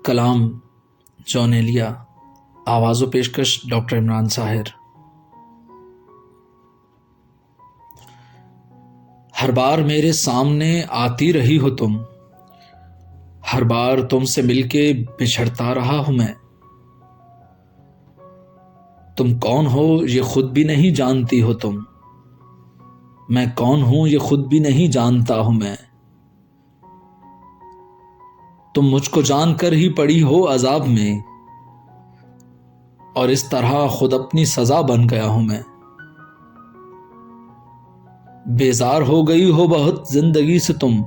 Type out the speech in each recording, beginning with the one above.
کلام جونیلیا، آواز و پیشکش ڈاکٹر عمران ساحر۔ ہر بار میرے سامنے آتی رہی ہو تم، ہر بار تم سے مل کے بچھڑتا رہا ہوں میں۔ تم کون ہو یہ خود بھی نہیں جانتی ہو تم، میں کون ہوں یہ خود بھی نہیں جانتا ہوں میں۔ تم مجھ کو جان کر ہی پڑی ہو عذاب میں، اور اس طرح خود اپنی سزا بن گیا ہوں میں۔ بیزار ہو گئی ہو بہت زندگی سے تم،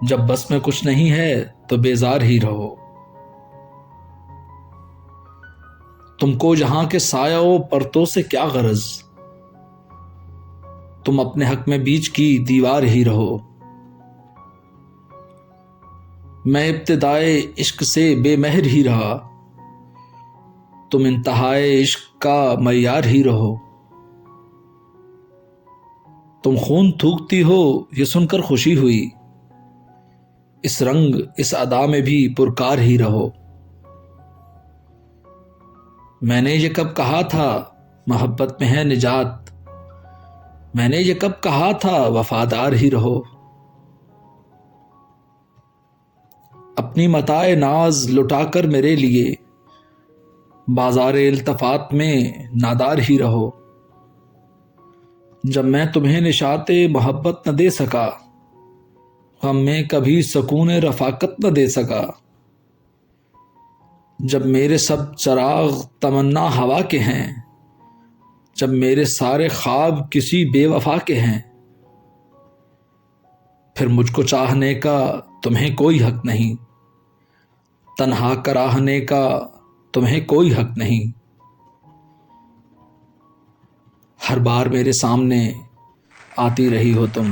جب بس میں کچھ نہیں ہے تو بیزار ہی رہو۔ تم کو جہاں کے سایہ و پرتوں سے کیا غرض، تم اپنے حق میں بیچ کی دیوار ہی رہو۔ میں ابتدائے عشق سے بے مہر ہی رہا، تم انتہائے عشق کا معیار ہی رہو۔ تم خون تھوکتی ہو یہ سن کر خوشی ہوئی، اس رنگ اس ادا میں بھی پرکار ہی رہو۔ میں نے یہ کب کہا تھا محبت میں ہے نجات، میں نے یہ کب کہا تھا وفادار ہی رہو۔ اپنی متاع ناز لٹا کر میرے لیے بازار التفات میں نادار ہی رہو۔ جب میں تمہیں نشاط محبت نہ دے سکا، غم میں کبھی سکون رفاقت نہ دے سکا۔ جب میرے سب چراغ تمنا ہوا کے ہیں، جب میرے سارے خواب کسی بے وفا کے ہیں، پھر مجھ کو چاہنے کا تمہیں کوئی حق نہیں، تنہا کراہنے کا تمہیں کوئی حق نہیں۔ ہر بار میرے سامنے آتی رہی ہو تم۔